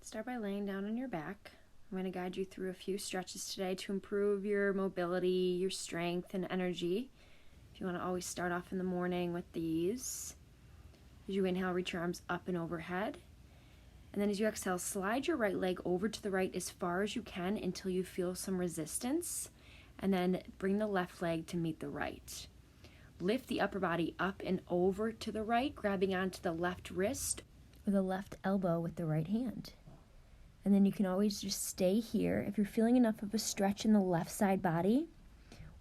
Start by laying down on your back. I'm going to guide you through a few stretches today to improve your mobility, your strength, and energy. If you want to always start off in the morning with these. As you inhale, reach your arms up and overhead. And then as you exhale, slide your right leg over to the right as far as you can until you feel some resistance. And then bring the left leg to meet the right. Lift the upper body up and over to the right, grabbing onto the left wrist or the left elbow with the right hand. And then you can always just stay here. If you're feeling enough of a stretch in the left side body,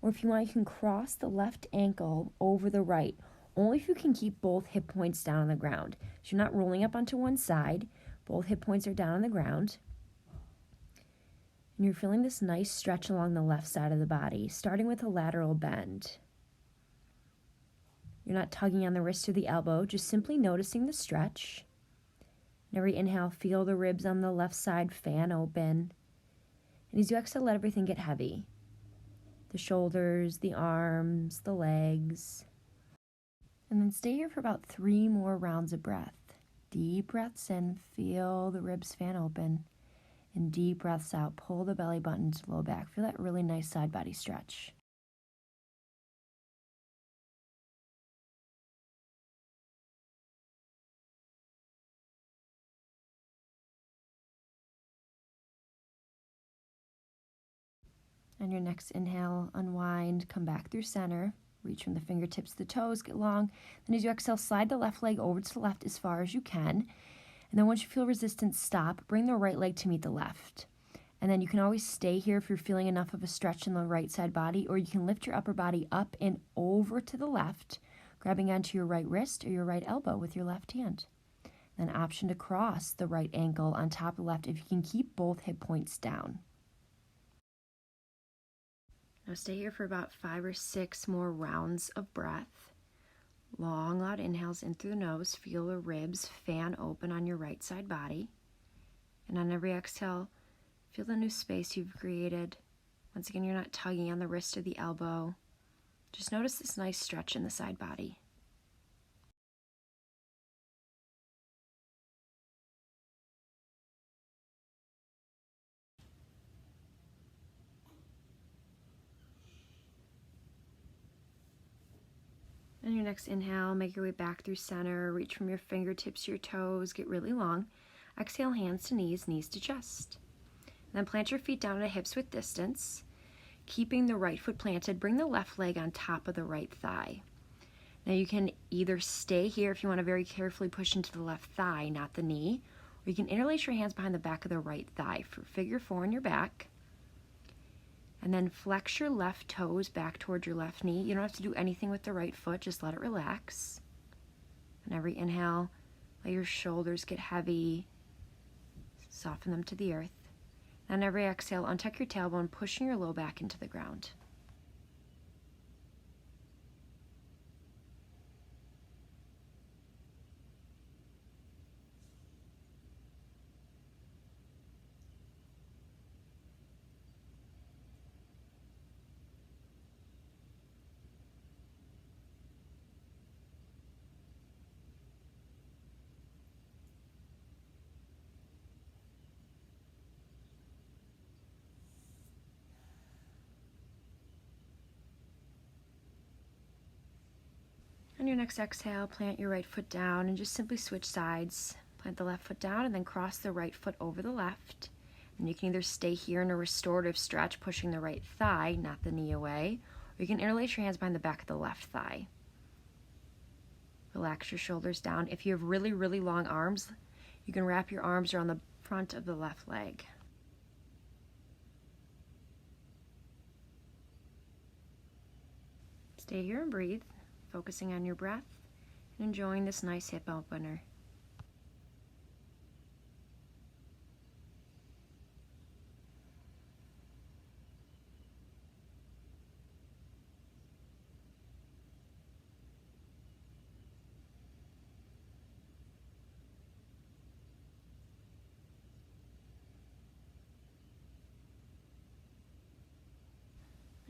or if you want, you can cross the left ankle over the right. Only if you can keep both hip points down on the ground. So you're not rolling up onto one side. Both hip points are down on the ground. And you're feeling this nice stretch along the left side of the body, starting with a lateral bend. You're not tugging on the wrist or the elbow, just simply noticing the stretch. And every inhale, feel the ribs on the left side fan open. And as you exhale, let everything get heavy. The shoulders, the arms, the legs. And then stay here for about 3 more rounds of breath. Deep breaths in, feel the ribs fan open. And deep breaths out, pull the belly button to low back. Feel that really nice side body stretch. On your next inhale, unwind, come back through center. Reach from the fingertips to the toes, get long. Then as you exhale, slide the left leg over to the left as far as you can. And then once you feel resistance, stop. Bring the right leg to meet the left. And then you can always stay here if you're feeling enough of a stretch in the right side body, or you can lift your upper body up and over to the left, grabbing onto your right wrist or your right elbow with your left hand. Then option to cross the right ankle on top of the left if you can keep both hip points down. Now stay here for about 5 or 6 more rounds of breath. Long, loud inhales in through the nose. Feel the ribs fan open on your right side body. And on every exhale, feel the new space you've created. Once again, you're not tugging on the wrist or the elbow. Just notice this nice stretch in the side body. On your next inhale, make your way back through center. Reach from your fingertips to your toes. Get really long. Exhale, hands to knees, knees to chest. And then plant your feet down at hips width distance. Keeping the right foot planted, bring the left leg on top of the right thigh. Now you can either stay here if you want to very carefully push into the left thigh, not the knee, or you can interlace your hands behind the back of the right thigh for figure 4 on your back. And then flex your left toes back towards your left knee. You don't have to do anything with the right foot, just let it relax. And every inhale, let your shoulders get heavy. Soften them to the earth. And every exhale, untuck your tailbone, pushing your low back into the ground. On your next exhale, plant your right foot down and just simply switch sides. Plant the left foot down and then cross the right foot over the left. And you can either stay here in a restorative stretch, pushing the right thigh, not the knee away, or you can interlace your hands behind the back of the left thigh. Relax your shoulders down. If you have really, really long arms, you can wrap your arms around the front of the left leg. Stay here and breathe, focusing on your breath and enjoying this nice hip opener.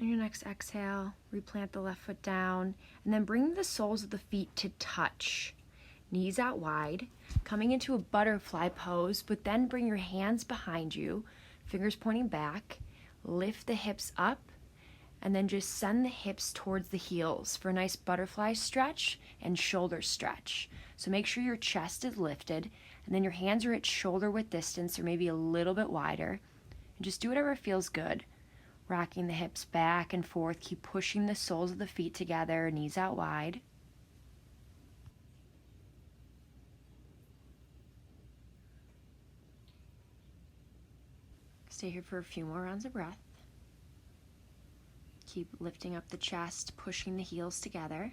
On your next exhale, replant the left foot down, and then bring the soles of the feet to touch. knees out wide, coming into a butterfly pose, but then bring your hands behind you, fingers pointing back, lift the hips up, and then just send the hips towards the heels for a nice butterfly stretch and shoulder stretch. So make sure your chest is lifted, and then your hands are at shoulder width distance or maybe a little bit wider. And just do whatever feels good. Rocking the hips back and forth, keep pushing the soles of the feet together, knees out wide. Stay here for a few more rounds of breath. Keep lifting up the chest, pushing the heels together.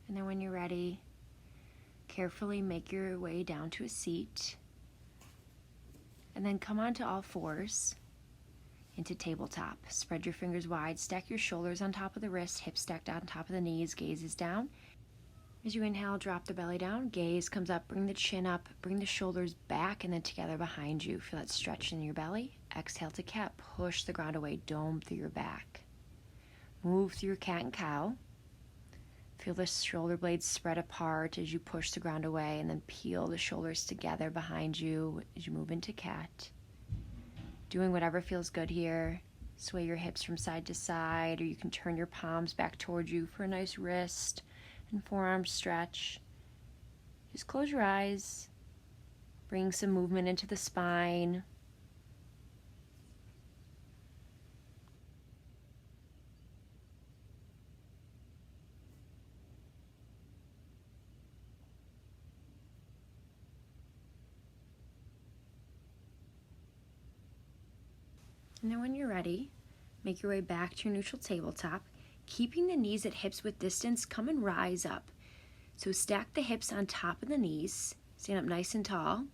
And then when you're ready, carefully make your way down to a seat. And then come onto all fours into tabletop. Spread your fingers wide, stack your shoulders on top of the wrists, hips stacked on top of the knees, gaze is down. As you inhale, drop the belly down, gaze comes up, bring the chin up, bring the shoulders back and then together behind you. Feel that stretch in your belly. Exhale to cat, push the ground away, dome through your back. Move through your cat and cow. Feel the shoulder blades spread apart as you push the ground away and then peel the shoulders together behind you as you move into cat. Doing whatever feels good here. Sway your hips from side to side, or you can turn your palms back towards you for a nice wrist and forearm stretch. Just close your eyes. Bring some movement into the spine. And then when you're ready, make your way back to your neutral tabletop. Keeping the knees at hips width distance, come and rise up. So stack the hips on top of the knees, stand up nice and tall,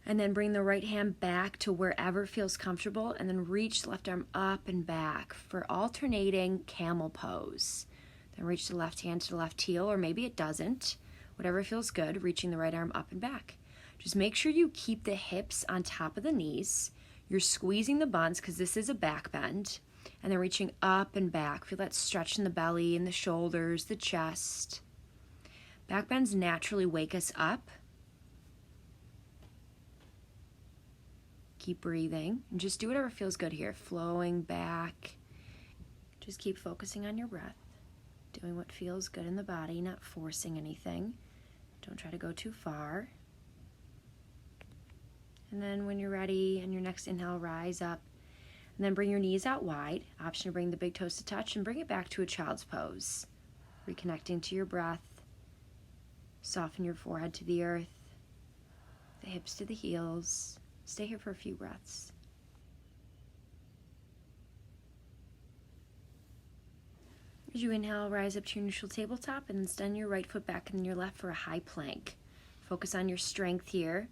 and then bring the right hand back to wherever feels comfortable, and then reach the left arm up and back for alternating camel pose. Then reach the left hand to the left heel, or maybe it doesn't. Whatever feels good, reaching the right arm up and back. Just make sure you keep the hips on top of the knees. You're squeezing the buns because this is a back bend, and then reaching up and back. Feel that stretch in the belly and the shoulders, the chest. Back bends naturally wake us up. Keep breathing and just do whatever feels good here. Flowing back. Just keep focusing on your breath, doing what feels good in the body, not forcing anything. Don't try to go too far. And then when you're ready, on your next inhale, rise up. And then bring your knees out wide. Option to bring the big toes to touch and bring it back to a child's pose. Reconnecting to your breath. Soften your forehead to the earth. The hips to the heels. Stay here for a few breaths. As you inhale, rise up to your neutral tabletop and then extend your right foot back and then your left for a high plank. Focus on your strength here.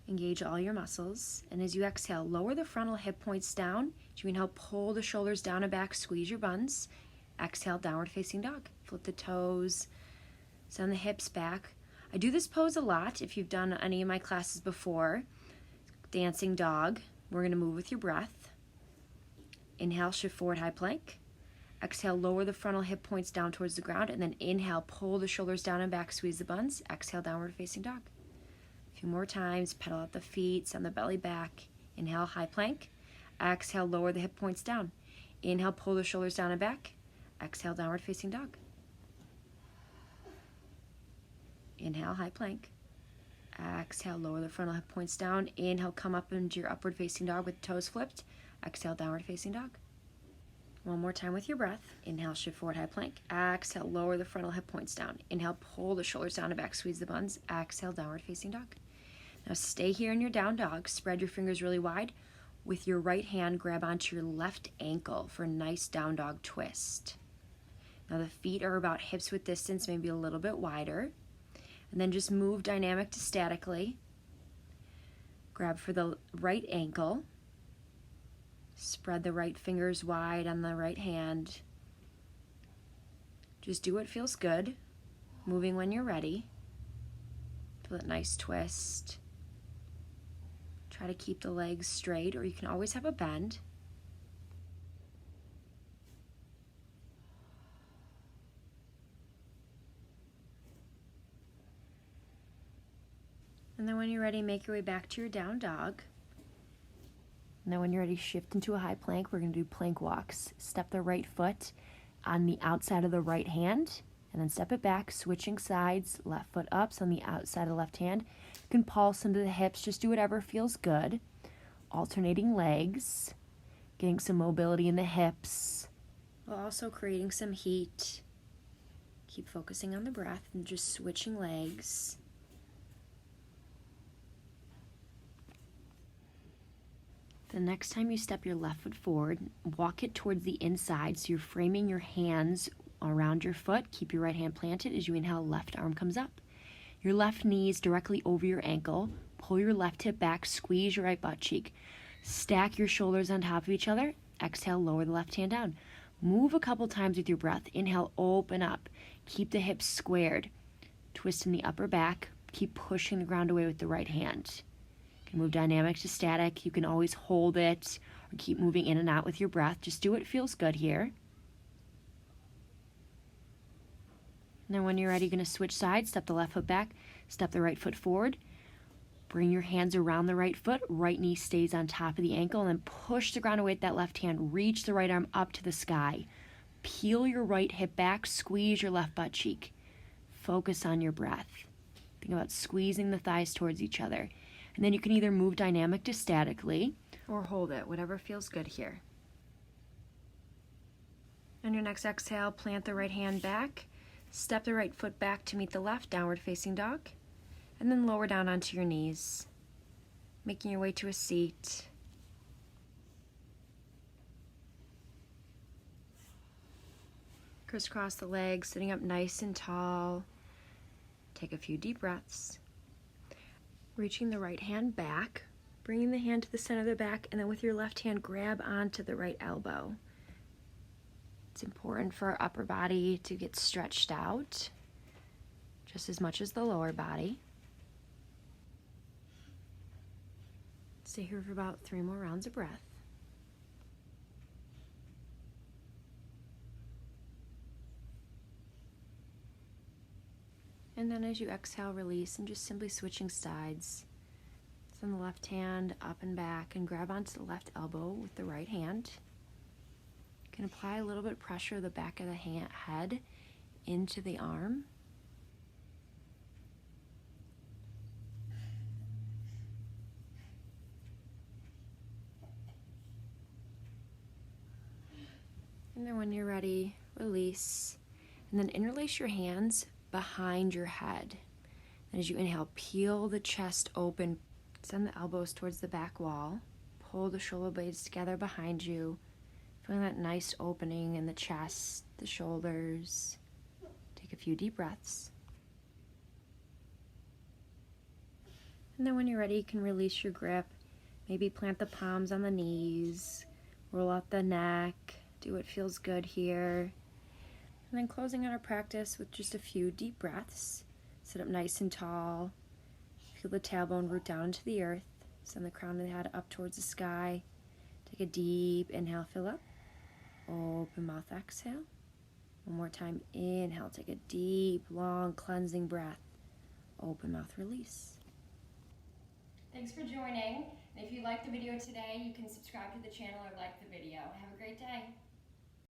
Engage all your muscles, and as you exhale, lower the frontal hip points down. As you inhale, pull the shoulders down and back, squeeze your buns. Exhale, downward facing dog. Flip the toes, send the hips back. I do this pose a lot if you've done any of my classes before. Dancing dog. We're going to move with your breath. Inhale, shift forward, high plank. Exhale, lower the frontal hip points down towards the ground, and then inhale, pull the shoulders down and back, squeeze the buns. Exhale, downward facing dog. Few more times, pedal out the feet, send the belly back. Inhale, high plank. Exhale, lower the hip points down. Inhale, pull the shoulders down and back. Exhale, downward facing dog. Inhale, high plank. Exhale, lower the frontal hip points down. Inhale, come up into your upward facing dog with toes flipped. Exhale, downward facing dog. One more time with your breath. Inhale, shift forward, high plank. Exhale, lower the frontal hip points down. Inhale, pull the shoulders down and back, squeeze the buns. Exhale, downward facing dog. Now stay here in your down dog. Spread your fingers really wide. With your right hand, grab onto your left ankle for a nice down dog twist. Now the feet are about hips width distance, maybe a little bit wider. And then just move dynamic to statically. Grab for the right ankle. Spread the right fingers wide on the right hand. Just do what feels good. Moving when you're ready. Feel that nice twist. Try to keep the legs straight, or you can always have a bend. And then when you're ready, make your way back to your down dog. And then when you're ready, shift into a high plank. We're going to do plank walks. Step the right foot on the outside of the right hand, and then step it back, switching sides, left foot up, so on the outside of the left hand. You can pulse into the hips, just do whatever feels good. Alternating legs, getting some mobility in the hips, while also creating some heat. Keep focusing on the breath and just switching legs. The next time you step your left foot forward, walk it towards the inside so you're framing your hands around your foot. Keep your right hand planted. As you inhale, left arm comes up. Your left knee is directly over your ankle. Pull your left hip back, squeeze your right butt cheek. Stack your shoulders on top of each other. Exhale, lower the left hand down. Move a couple times with your breath. Inhale, open up. Keep the hips squared. Twist in the upper back. Keep pushing the ground away with the right hand. You can move dynamic to static. You can always hold it or keep moving in and out with your breath. Just do what feels good here. Now when you're ready, you're going to switch sides. Step the left foot back. Step the right foot forward. Bring your hands around the right foot. Right knee stays on top of the ankle. And then push the ground away with that left hand. Reach the right arm up to the sky. Peel your right hip back. Squeeze your left butt cheek. Focus on your breath. Think about squeezing the thighs towards each other. And then you can either move dynamic to statically or hold it, whatever feels good here. On your next exhale, plant the right hand back. Step the right foot back to meet the left, downward facing dog. And then lower down onto your knees, making your way to a seat. Crisscross the legs, sitting up nice and tall. Take a few deep breaths. Reaching the right hand back, bringing the hand to the center of the back, and then with your left hand, grab onto the right elbow. It's important for our upper body to get stretched out, just as much as the lower body. Stay here for about 3 more rounds of breath. And then as you exhale, release and just simply switching sides. Send the left hand up and back and grab onto the left elbow with the right hand. You can apply a little bit of pressure of the back of the head into the arm. And then when you're ready, release. And then interlace your hands behind your head. And as you inhale, peel the chest open. Send the elbows towards the back wall. Pull the shoulder blades together behind you. Feeling that nice opening in the chest, the shoulders. Take a few deep breaths. And then when you're ready, you can release your grip. Maybe plant the palms on the knees. Roll out the neck. Do what feels good here. And then closing out our practice with just a few deep breaths. Sit up nice and tall. Feel the tailbone root down into the earth. Send the crown of the head up towards the sky. Take a deep inhale, fill up. Open mouth, exhale. One more time, inhale. Take a deep, long, cleansing breath. Open mouth, release. Thanks for joining. And if you liked the video today, you can subscribe to the channel or like the video. Have a great day.